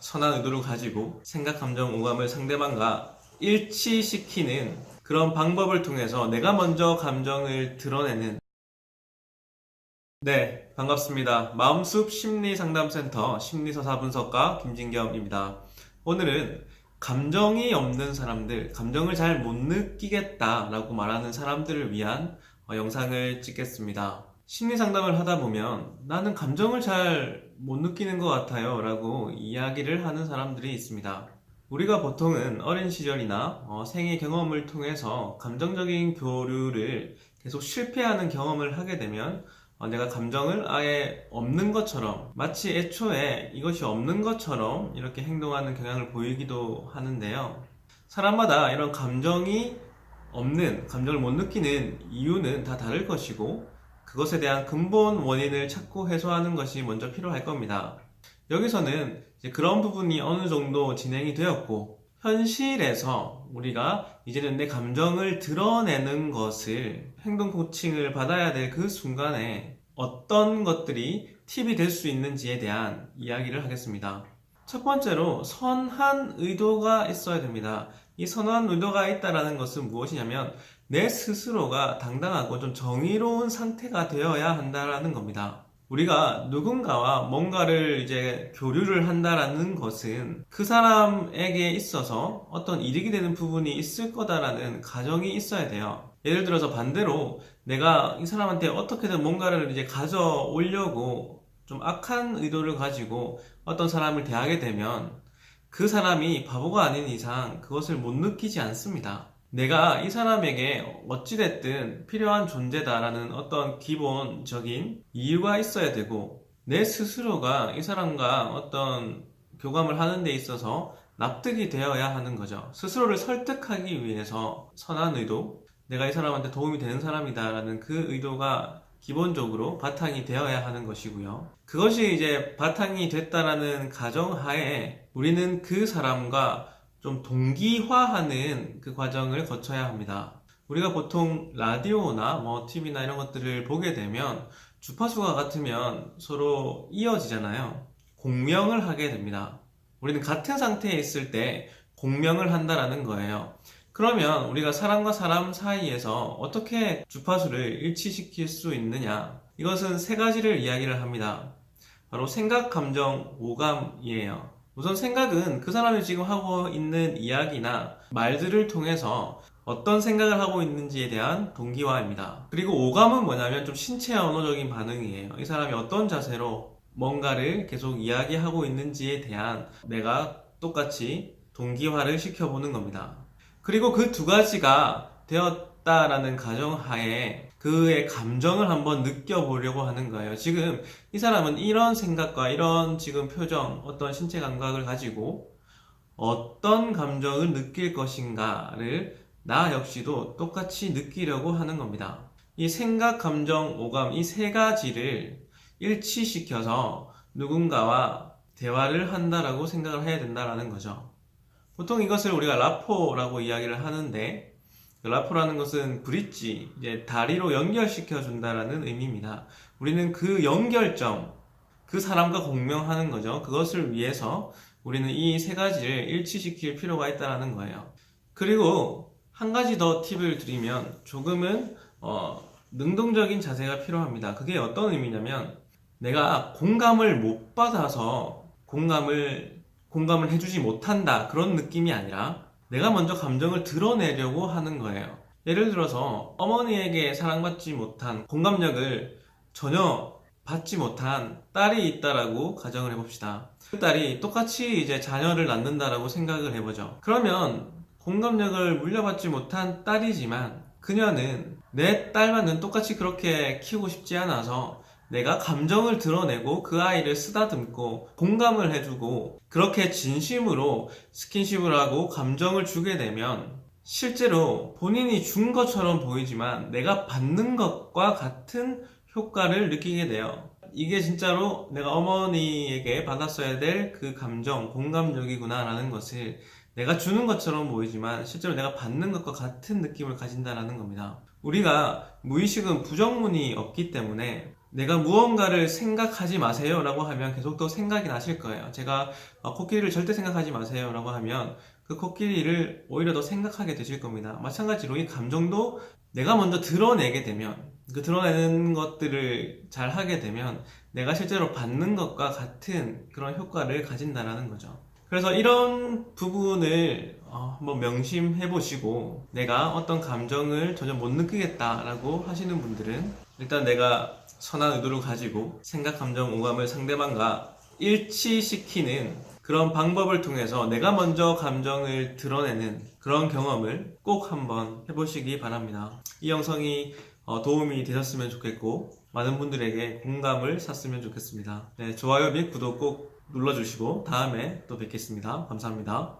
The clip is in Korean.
선한 의도를 가지고 생각, 감정, 오감을 상대방과 일치시키는 그런 방법을 통해서 내가 먼저 감정을 드러내는. 네, 반갑습니다. 마음숲 심리상담센터 심리서사 분석가 김진겸입니다. 오늘은 감정이 없는 사람들, 감정을 잘 못 느끼겠다라고 말하는 사람들을 위한 영상을 찍겠습니다. 심리상담을 하다 보면 나는 감정을 잘 못 느끼는 것 같아요 라고 이야기를 하는 사람들이 있습니다. 우리가 보통은 어린 시절이나 생애 경험을 통해서 감정적인 교류를 계속 실패하는 경험을 하게 되면 내가 감정을 아예 없는 것처럼, 마치 애초에 이것이 없는 것처럼 이렇게 행동하는 경향을 보이기도 하는데요. 사람마다 이런 감정이 없는, 감정을 못 느끼는 이유는 다 다를 것이고, 그것에 대한 근본 원인을 찾고 해소하는 것이 먼저 필요할 겁니다. 여기서는 이제 그런 부분이 어느 정도 진행이 되었고, 현실에서 우리가 이제는 내 감정을 드러내는 것을 행동 코칭을 받아야 될 그 순간에 어떤 것들이 팁이 될 수 있는지에 대한 이야기를 하겠습니다. 첫 번째로 선한 의도가 있어야 됩니다. 이 선한 의도가 있다는 것은 무엇이냐면 내 스스로가 당당하고 좀 정의로운 상태가 되어야 한다는 겁니다. 우리가 누군가와 뭔가를 이제 교류를 한다라는 것은 그 사람에게 있어서 어떤 이득이 되는 부분이 있을 거다라는 가정이 있어야 돼요. 예를 들어서 반대로 내가 이 사람한테 어떻게든 뭔가를 이제 가져오려고 좀 악한 의도를 가지고 어떤 사람을 대하게 되면 그 사람이 바보가 아닌 이상 그것을 못 느끼지 않습니다. 내가 이 사람에게 어찌됐든 필요한 존재다라는 어떤 기본적인 이유가 있어야 되고, 내 스스로가 이 사람과 어떤 교감을 하는 데 있어서 납득이 되어야 하는 거죠. 스스로를 설득하기 위해서 선한 의도, 내가 이 사람한테 도움이 되는 사람이다라는 그 의도가 기본적으로 바탕이 되어야 하는 것이고요. 그것이 이제 바탕이 됐다라는 가정하에 우리는 그 사람과 좀 동기화하는 그 과정을 거쳐야 합니다. 우리가 보통 라디오나 뭐 TV나 이런 것들을 보게 되면 주파수가 같으면 서로 이어지잖아요. 공명을 하게 됩니다. 우리는 같은 상태에 있을 때 공명을 한다라는 거예요. 그러면 우리가 사람과 사람 사이에서 어떻게 주파수를 일치시킬 수 있느냐? 이것은 세 가지를 이야기를 합니다. 바로 생각, 감정, 오감이에요. 우선 생각은 그 사람이 지금 하고 있는 이야기나 말들을 통해서 어떤 생각을 하고 있는지에 대한 동기화입니다. 그리고 오감은 뭐냐면 좀 신체 언어적인 반응이에요. 이 사람이 어떤 자세로 뭔가를 계속 이야기하고 있는지에 대한 내가 똑같이 동기화를 시켜보는 겁니다. 그리고 그 두 가지가 되었다라는 가정하에 그의 감정을 한번 느껴보려고 하는 거예요. 지금 이 사람은 이런 생각과 이런 지금 표정, 어떤 신체 감각을 가지고 어떤 감정을 느낄 것인가를 나 역시도 똑같이 느끼려고 하는 겁니다. 이 생각, 감정, 오감, 이 세 가지를 일치시켜서 누군가와 대화를 한다라고 생각을 해야 된다라는 거죠. 보통 이것을 우리가 라포라고 이야기를 하는데, 라포라는 것은 브릿지, 이제 다리로 연결시켜 준다라는 의미입니다. 우리는 그 연결점, 그 사람과 공명하는 거죠. 그것을 위해서 우리는 이 세 가지를 일치시킬 필요가 있다는 거예요. 그리고 한 가지 더 팁을 드리면 조금은 능동적인 자세가 필요합니다. 그게 어떤 의미냐면 내가 공감을 못 받아서 공감을 해주지 못한다, 그런 느낌이 아니라 내가 먼저 감정을 드러내려고 하는 거예요. 예를 들어서 어머니에게 사랑받지 못한, 공감력을 전혀 받지 못한 딸이 있다라고 가정을 해봅시다. 그 딸이 똑같이 이제 자녀를 낳는다라고 생각을 해보죠. 그러면 공감력을 물려받지 못한 딸이지만 그녀는 내 딸만은 똑같이 그렇게 키우고 싶지 않아서 내가 감정을 드러내고 그 아이를 쓰다듬고 공감을 해주고 그렇게 진심으로 스킨십을 하고 감정을 주게 되면 실제로 본인이 준 것처럼 보이지만 내가 받는 것과 같은 효과를 느끼게 돼요. 이게 진짜로 내가 어머니에게 받았어야 될 그 감정, 공감력이구나 라는 것을 내가 주는 것처럼 보이지만 실제로 내가 받는 것과 같은 느낌을 가진다라는 겁니다. 우리가 무의식은 부정문이 없기 때문에 내가 무언가를 생각하지 마세요 라고 하면 계속 또 생각이 나실 거예요. 제가 코끼리를 절대 생각하지 마세요 라고 하면 그 코끼리를 오히려 더 생각하게 되실 겁니다. 마찬가지로 이 감정도 내가 먼저 드러내게 되면, 그 드러내는 것들을 잘 하게 되면 내가 실제로 받는 것과 같은 그런 효과를 가진다라는 거죠. 그래서 이런 부분을 한번 명심해 보시고, 내가 어떤 감정을 전혀 못 느끼겠다라고 하시는 분들은 일단 내가 선한 의도를 가지고 생각, 감정, 오감을 상대방과 일치시키는 그런 방법을 통해서 내가 먼저 감정을 드러내는 그런 경험을 꼭 한번 해보시기 바랍니다. 이 영상이 도움이 되셨으면 좋겠고, 많은 분들에게 공감을 샀으면 좋겠습니다. 네, 좋아요 및 구독 꼭 눌러주시고 다음에 또 뵙겠습니다. 감사합니다.